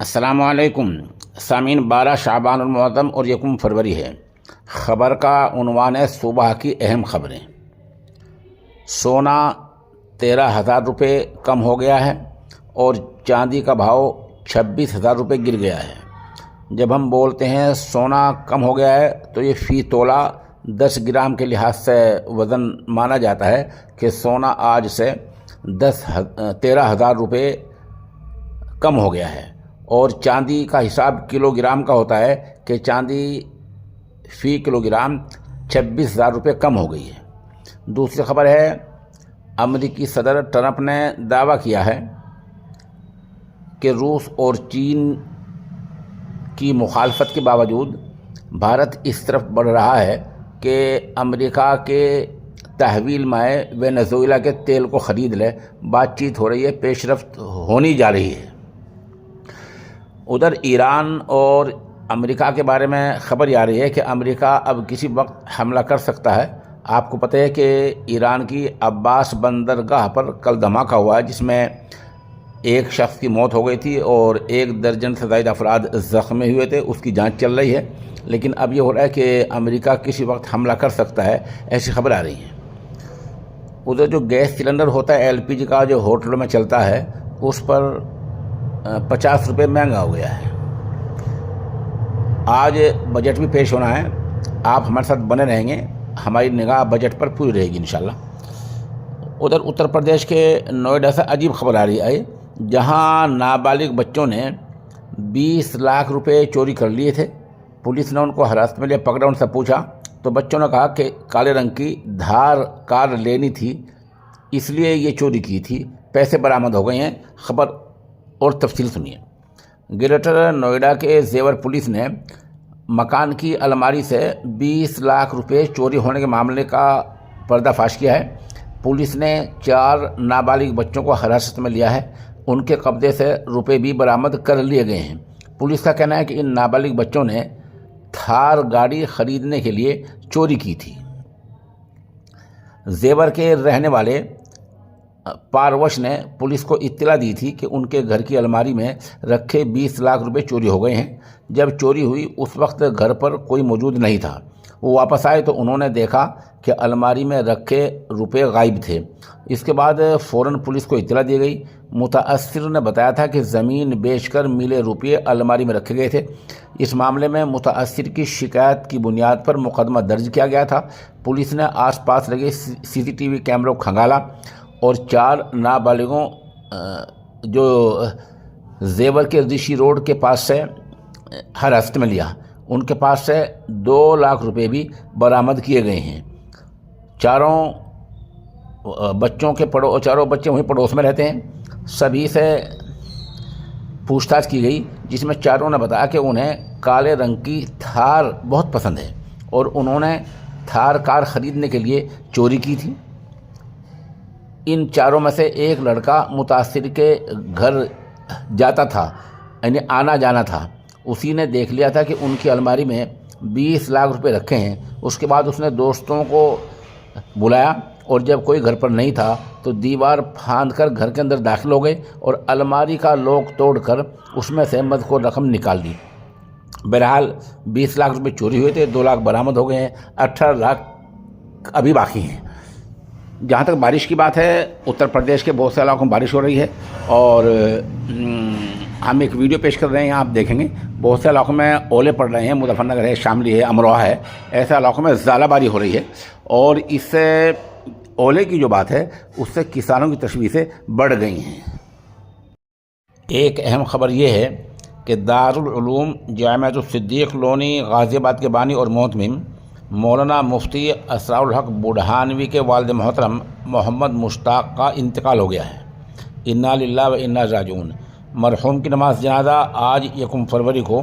السلام علیکم سامعین، 12 شعبان المعظم اور 1 فروری ہے۔ خبر کا عنوان ہے صبح کی اہم خبریں۔ سونا 13,000 روپے کم ہو گیا ہے اور چاندی کا بھاؤ 26,000 روپے گر گیا ہے۔ جب ہم بولتے ہیں سونا کم ہو گیا ہے تو یہ فی تولہ 10 گرام کے لحاظ سے وزن مانا جاتا ہے کہ سونا آج سے 13,000 روپے کم ہو گیا ہے، اور چاندی کا حساب کلو گرام کا ہوتا ہے کہ چاندی فی کلو گرام 26,000 روپے کم ہو گئی ہے۔ دوسری خبر ہے، امریکی صدر ٹرمپ نے دعویٰ کیا ہے کہ روس اور چین کی مخالفت کے باوجود بھارت اس طرف بڑھ رہا ہے کہ امریکہ کے تحویل مائع وینزویلا کے تیل کو خرید لے۔ بات چیت ہو رہی ہے، پیش رفت ہونی جا رہی ہے۔ ادھر ایران اور امریکہ کے بارے میں خبر آ رہی ہے کہ امریکہ اب کسی وقت حملہ کر سکتا ہے۔ آپ کو پتہ ہے کہ ایران کی عباس بندرگاہ پر کل دھماکہ ہوا ہے، جس میں ایک شخص کی موت ہو گئی تھی اور 1 درجن سے زائد افراد زخمی ہوئے تھے۔ اس کی جانچ چل رہی ہے، لیکن اب یہ ہو رہا ہے کہ امریکہ کسی وقت حملہ کر سکتا ہے، ایسی خبر آ رہی ہیں۔ ادھر جو گیس سلنڈر ہوتا ہے LPG کا، جو ہوٹلوں میں چلتا ہے، اس پر 50 روپے مہنگا ہو گیا ہے۔ آج بجٹ بھی پیش ہونا ہے، آپ ہمارے ساتھ بنے رہیں گے، ہماری نگاہ بجٹ پر پوری رہے گی انشاءاللہ۔ ادھر اتر پردیش کے نوئیڈا سے عجیب خبر آ رہی ہے، جہاں نابالغ بچوں نے 20 لاکھ روپے چوری کر لیے تھے۔ پولیس نے ان کو حراست میں لے پکڑا، ان سے پوچھا تو بچوں نے کہا کہ کالے رنگ کی دھار کار لینی تھی، اس لیے یہ چوری کی تھی۔ پیسے برآمد ہو گئے ہیں۔ خبر اور تفصیل سنیے۔ گریٹر نوئیڈا کے زیور پولیس نے مکان کی الماری سے 20 لاکھ روپے چوری ہونے کے معاملے کا پردہ فاش کیا ہے۔ پولیس نے 4 نابالغ بچوں کو حراست میں لیا ہے، ان کے قبضے سے روپے بھی برآمد کر لیے گئے ہیں۔ پولیس کا کہنا ہے کہ ان نابالغ بچوں نے تھار گاڑی خریدنے کے لیے چوری کی تھی۔ زیور کے رہنے والے پاروش نے پولیس کو اطلاع دی تھی کہ ان کے گھر کی الماری میں رکھے 20 لاکھ روپے چوری ہو گئے ہیں۔ جب چوری ہوئی اس وقت گھر پر کوئی موجود نہیں تھا۔ وہ واپس آئے تو انہوں نے دیکھا کہ الماری میں رکھے روپے غائب تھے۔ اس کے بعد فوراً پولیس کو اطلاع دی گئی۔ متاثر نے بتایا تھا کہ زمین بیچ کر ملے روپے الماری میں رکھے گئے تھے۔ اس معاملے میں متاثر کی شکایت کی بنیاد پر مقدمہ درج کیا گیا تھا۔ پولیس نے آس پاس لگے CCTV کیمروں کو کھنگالا اور 4 نابالغوں جو زیور کے رشی روڈ کے پاس سے حراست میں لیا۔ ان کے پاس سے 2 لاکھ روپے بھی برآمد کیے گئے ہیں۔ چاروں بچے وہیں پڑوس میں رہتے ہیں۔ سبھی سے پوچھ تاچھ کی گئی، جس میں چاروں نے بتایا کہ انہیں کالے رنگ کی تھار بہت پسند ہے اور انہوں نے تھار کار خریدنے کے لیے چوری کی تھی۔ ان چاروں میں سے ایک لڑکا متاثر کے گھر جاتا تھا، یعنی آنا جانا تھا۔ اسی نے دیکھ لیا تھا کہ ان کی الماری میں 20 لاکھ روپے رکھے ہیں۔ اس کے بعد اس نے دوستوں کو بلایا اور جب کوئی گھر پر نہیں تھا تو دیوار پھاند کر گھر کے اندر داخل ہو گئے اور الماری کا لوک توڑ کر اس میں سے مذکور رقم نکال لی۔ بہرحال 20 لاکھ روپے چوری ہوئے تھے، 2 لاکھ برآمد ہو گئے ہیں، 18 لاکھ ابھی باقی ہیں۔ جہاں تک بارش کی بات ہے، اتر پردیش کے بہت سے علاقوں میں بارش ہو رہی ہے اور ہم ایک ویڈیو پیش کر رہے ہیں، آپ دیکھیں گے بہت سے علاقوں میں اولے پڑ رہے ہیں۔ مظفر نگر ہے، شاملی ہے، امروہہ ہے، ایسے علاقوں میں ژالہ باری ہو رہی ہے، اور اس سے اولے کی جو بات ہے اس سے کسانوں کی تشویشیں بڑھ گئی ہیں۔ ایک اہم خبر یہ ہے کہ دارالعلوم جامعۃ الصدیق لونی غازی آباد کے بانی اور محتمم مولانا مفتی اسرار الحق بڑھانوی کے والد محترم محمد مشتاق کا انتقال ہو گیا ہے۔ انا للہ و انا راجعون۔ مرحوم کی نماز جنازہ آج 1 فروری کو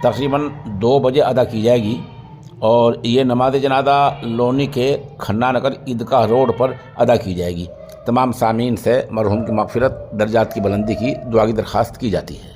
تقریباً 2 بجے ادا کی جائے گی، اور یہ نماز جنازہ لونی کے کھنہ نگر عیدگاہ روڈ پر ادا کی جائے گی۔ تمام سامعین سے مرحوم کی مغفرت، درجات کی بلندی کی دعا کی درخواست کی جاتی ہے۔